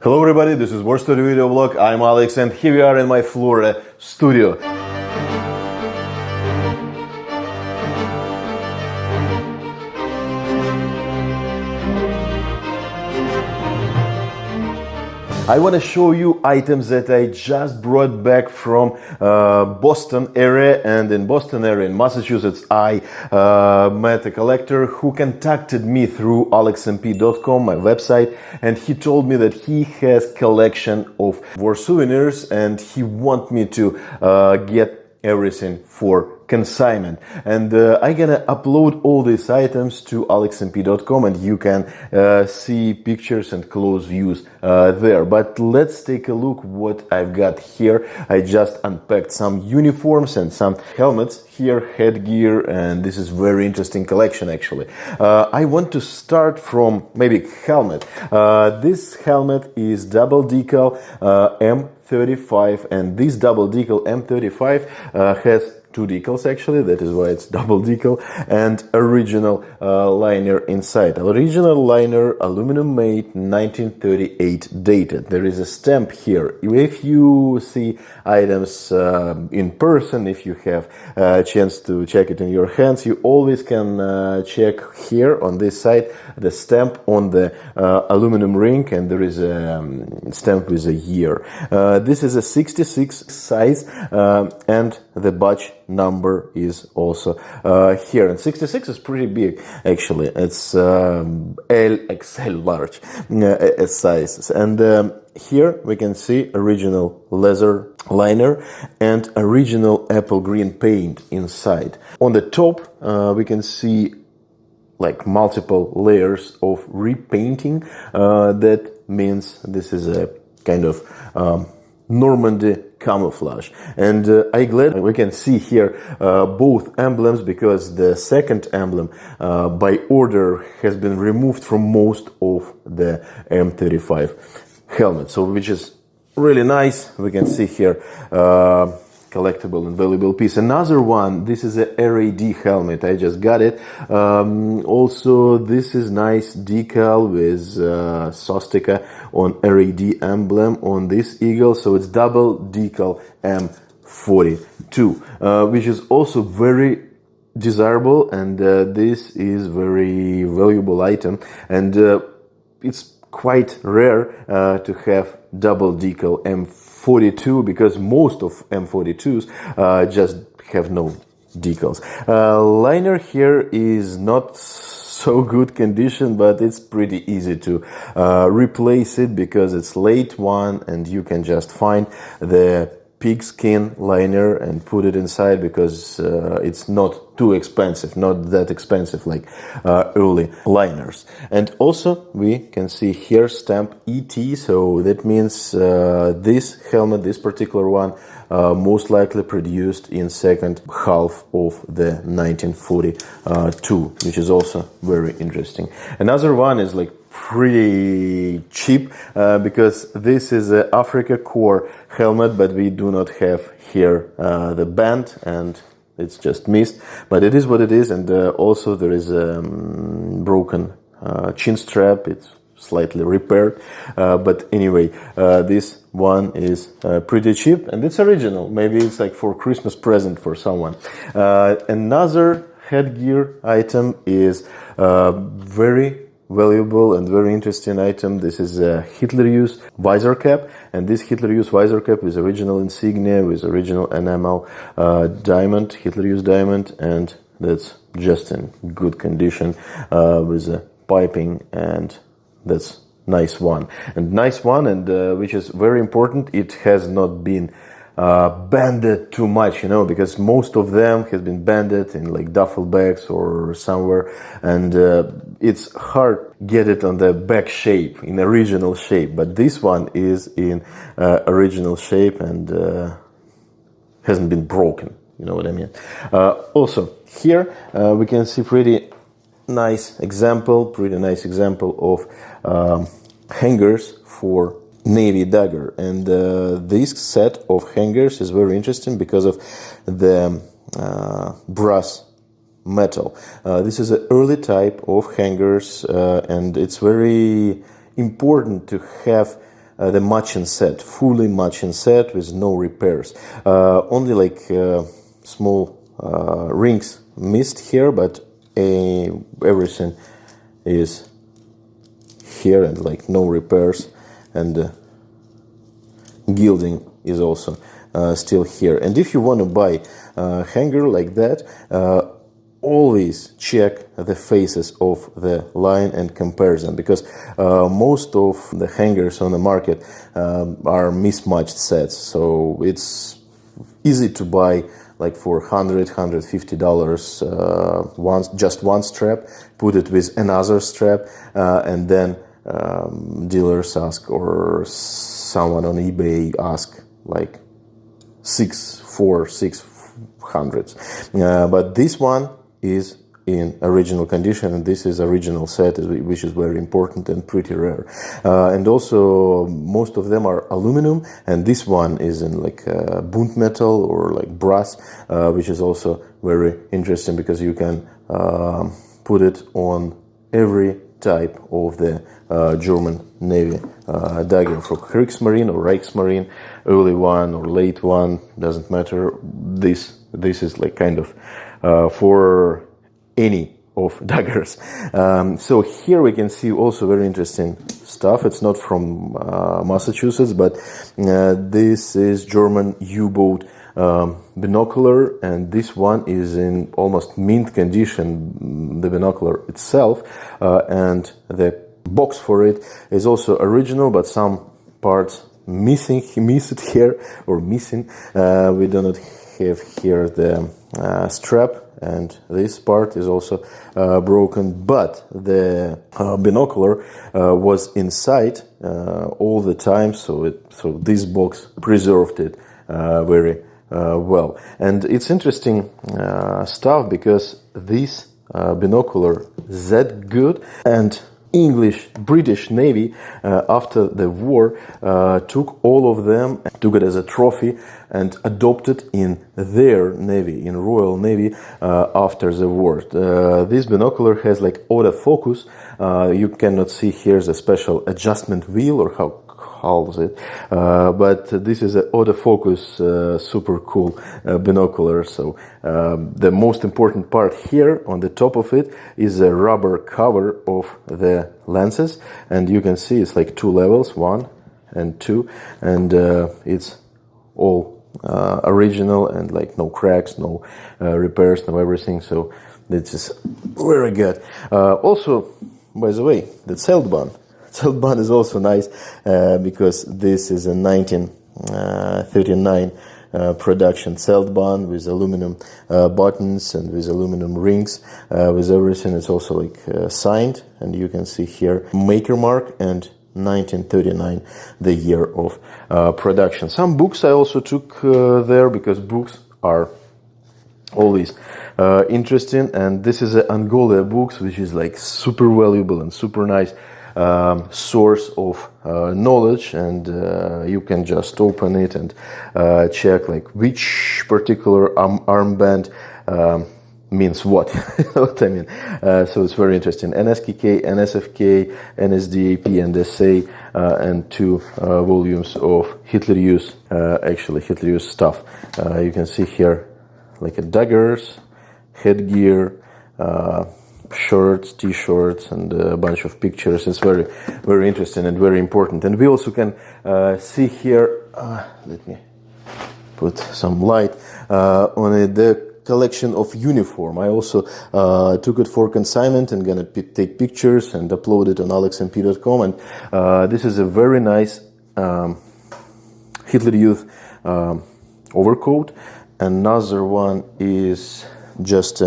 Hello everybody, this is WarStory video blog. I'm Alex and here we are in my Florida studio. I want to show you items that I just brought back from Boston area, and in Boston area in Massachusetts I met a collector who contacted me through alexmp.com, my website, and he told me that he has collection of war souvenirs and he want me to get everything for consignment, and I'm gonna upload all these items to alexmp.com and you can see pictures and close views there. But let's take a look what I've got here. I just unpacked some uniforms and some helmets here, headgear, and this is very interesting collection actually. I want to start from maybe helmet. This helmet is double decal M35, and this double decal M35 has two decals actually, that is why it's double decal, and original liner inside. Original liner, aluminum made, 1938 dated. There is a stamp here. If you see items in person, if you have a chance to check it in your hands, you always can check here on this side the stamp on the aluminum ring, and there is a stamp with a year. This is a 66 size and the batch number is also here, and 66 is pretty big actually. It's LXL large sizes, and here we can see original leather liner and original apple green paint inside. On the top we can see like multiple layers of repainting. That means this is a kind of Normandy camouflage, and I'm glad we can see here both emblems, because the second emblem by order has been removed from most of the M35 helmet, so which is really nice. We can see here collectible and valuable piece. Another one, this is a RAD helmet, I just got it. Also this is nice decal with swastika on RAD emblem on this eagle, so it's double decal M42, which is also very desirable, and this is very valuable item, and it's quite rare to have double decal M42, because most of M42s just have no decals. Liner here is not so good condition, but it's pretty easy to replace it because it's late one, and you can just find the pigskin liner and put it inside, because it's not too expensive, not that expensive like early liners. And also we can see here stamp ET, so that means this helmet, this particular one, most likely produced in second half of the 1942, which is also very interesting. Another one is like pretty cheap, because this is a Africa Corps helmet, but we do not have here the band, and it's just missed, but it is what it is. And also there is a broken chin strap, it's slightly repaired, but anyway, this one is pretty cheap, and it's original. Maybe it's like for Christmas present for someone. Another headgear item is very valuable and very interesting item. This is a Hitler Youth visor cap, and this Hitler Youth visor cap is original insignia with original enamel diamond, Hitler Youth diamond, and that's just in good condition with a piping, and that's nice one. And which is very important, it has not been banded too much, you know, because most of them has been banded in like duffel bags or somewhere, and it's hard get it on the back shape, in original shape. But this one is in original shape and hasn't been broken, you know what I mean. Also here we can see pretty nice example of hangers for Navy dagger, and this set of hangers is very interesting because of the brass metal. This is an early type of hangers, and it's very important to have the matching set, fully matching set with no repairs. Only like small rings missed here, but everything is here and like no repairs, and gilding is also still here. And if you want to buy a hanger like that, always check the faces of the line and compare them, because most of the hangers on the market are mismatched sets, so it's easy to buy like for $100–150 just one strap, put it with another strap, and then dealers ask, or someone on eBay ask, like $600. But this one is in original condition, and this is original set, which is very important and pretty rare. And also most of them are aluminum, and this one is in like bunt metal or like brass, which is also very interesting because you can put it on every type of the German Navy dagger, for Kriegsmarine or Reichsmarine, early one or late one, doesn't matter. This is like kind of for any of daggers. So here we can see also very interesting stuff. It's not from Massachusetts, but this is German U-boat binocular, and this one is in almost mint condition, the binocular itself, and the box for it is also original, but some parts missing here, or missing. We do not have here the strap, and this part is also broken, but the binocular was inside all the time, so this box preserved it very well. And it's interesting stuff, because this binocular that good, and British Navy after the war took all of them, took it as a trophy, and adopted in their Navy, in Royal Navy, after the war. This binocular has like autofocus. You cannot see here the special adjustment wheel, or how calls it, but this is an autofocus, super cool binocular. So the most important part here on the top of it is a rubber cover of the lenses, and you can see it's like two levels, 1 and 2, and it's all original, and like no cracks, no repairs, no everything. So this is very good. Also, by the way, the Zeltbahn is also nice, because this is a 1939 production Zeltbahn with aluminum buttons and with aluminum rings, with everything. It's also like signed, and you can see here maker mark and 1939, the year of production. Some books I also took there, because books are always interesting, and this is an Angola books, which is like super valuable and super nice source of knowledge, and you can just open it and check like which particular armband means what. You know what I mean? So it's very interesting. NSKK, NSFK, NSDAP, and SA, and 2 volumes of Hitler-Use, Hitler-Use stuff. You can see here like a daggers, headgear, shirts, t-shirts, and a bunch of pictures. It's very, very interesting and very important. And we also can see here, let me put some light on it, the collection of uniform. I also took it for consignment and gonna take pictures and upload it on alexmp.com. And this is a very nice Hitler Youth overcoat. Another one is just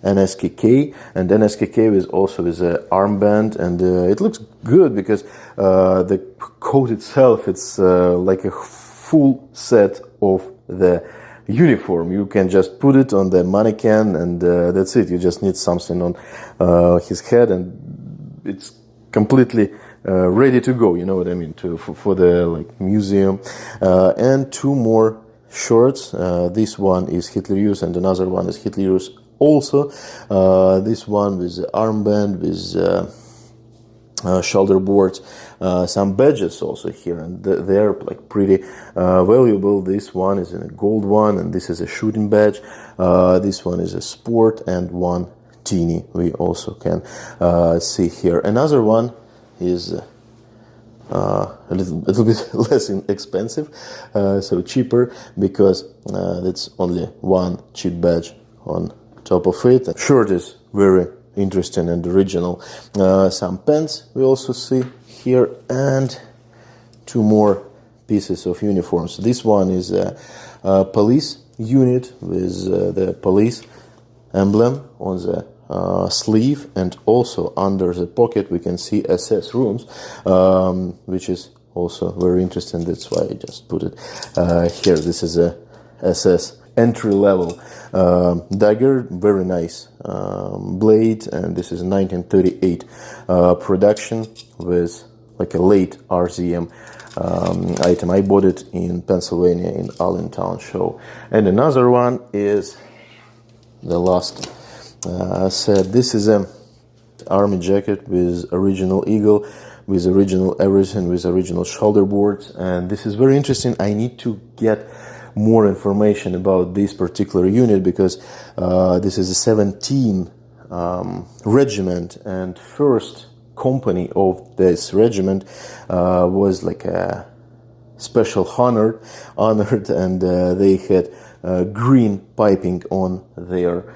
NSKK, and NSKK is also with an armband, and it looks good because the coat itself, it's like a full set of the uniform. You can just put it on the mannequin, and that's it. You just need something on his head, and it's completely ready to go. You know what I mean? For the like museum. And 2 more shorts. This one is Hitler-Use, and another one is Hitler-Use also. This one with the armband, with shoulder boards, some badges also here, and they're like pretty valuable. This one is in a gold one, and this is a shooting badge. This one is a sport, and one teeny we also can see here. Another one is a little bit less expensive, so cheaper, because that's only one cheap badge on top of it. Shirt is very interesting and original. Some pants we also see here, and two more pieces of uniforms. This one is a police unit with the police emblem on the sleeve, and also under the pocket we can see SS rooms, which is also very interesting. That's why I just put it here. This is a SS entry-level dagger, very nice blade, and this is 1938 production with like a late RZM item. I bought it in Pennsylvania in Allentown show. And another one is the last set. This is a army jacket with original eagle, with original everything, with original shoulder boards, and this is very interesting. I need to get more information about this particular unit, because this is a 17 regiment, and first company of this regiment was like a special honored, and they had green piping on their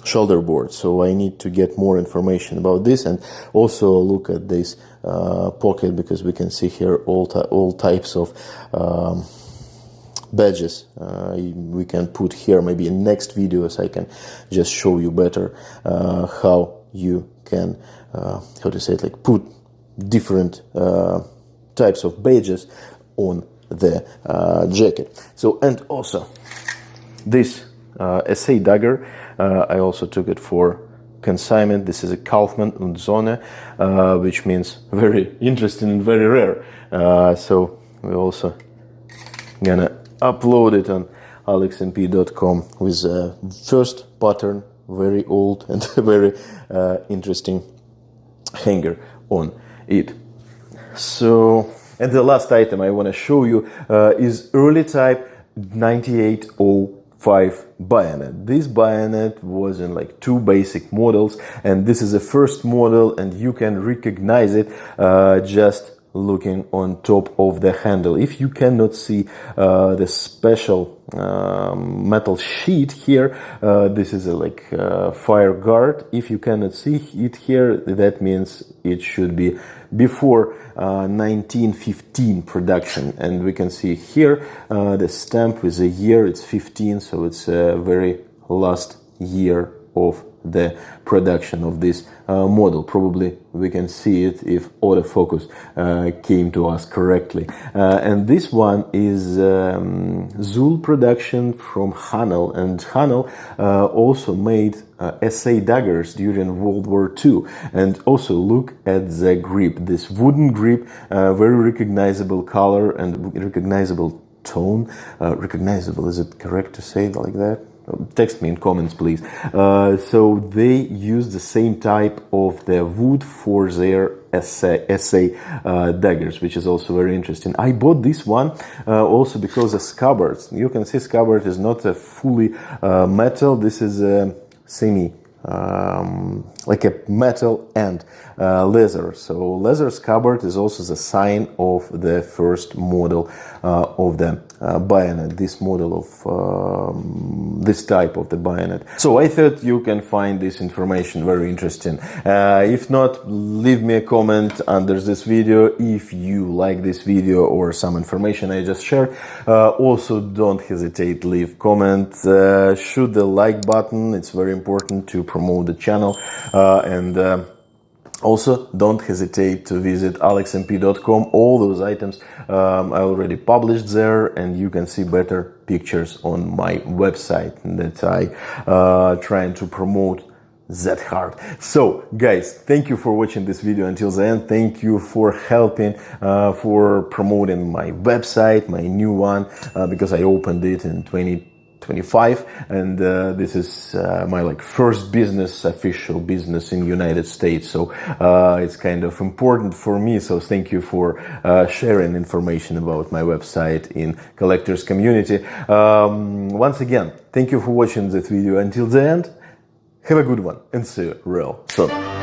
shoulder board. So I need to get more information about this, and also look at this pocket, because we can see here all types of badges we can put here. Maybe in next videos I can just show you better how you can how to say it, like put different types of badges on the jacket. So, and also this SA dagger, I also took it for consignment. This is a Kaufmann und Sonne, which means very interesting and very rare. So we also gonna upload it on alexmp.com with first pattern, very old and very interesting hanger on it. So, and the last item I want to show you is early type 9805 bayonet. This bayonet was in like two basic models, and this is the first model, and you can recognize it just looking on top of the handle. If you cannot see the special metal sheet here, this is a like fire guard. If you cannot see it here, that means it should be before 1915 production, and we can see here the stamp with the year. It's 15, so it's a very last year of the production of this model. Probably we can see it if autofocus came to us correctly. And this one is Zul production from Hanel, and Hanel also made SA daggers during World War II. And also look at the grip, this wooden grip, very recognizable color and recognizable tone. Recognizable, is it correct to say it like that? Text me in comments, please. So they use the same type of the wood for their SA daggers, which is also very interesting. I bought this one also because the scabbards, you can see scabbard is not a fully metal. This is a semi like a metal and leather. So leather scabbard is also the sign of the first model of the bayonet, this model of this type of the bayonet. So I thought you can find this information very interesting. If not, leave me a comment under this video if you like this video or some information I just shared. Also, don't hesitate, leave comment, shoot the like button. It's very important to promote the channel, and also don't hesitate to visit alexmp.com. All those items I already published there, and you can see better pictures on my website that I trying to promote that hard. So guys, thank you for watching this video until the end. Thank you for helping for promoting my website, my new one, because I opened it in 2020 25, and this is my like first official business in United States, so it's kind of important for me. So thank you for sharing information about my website in collectors community. Once again, thank you for watching this video until the end. Have a good one and see you real soon.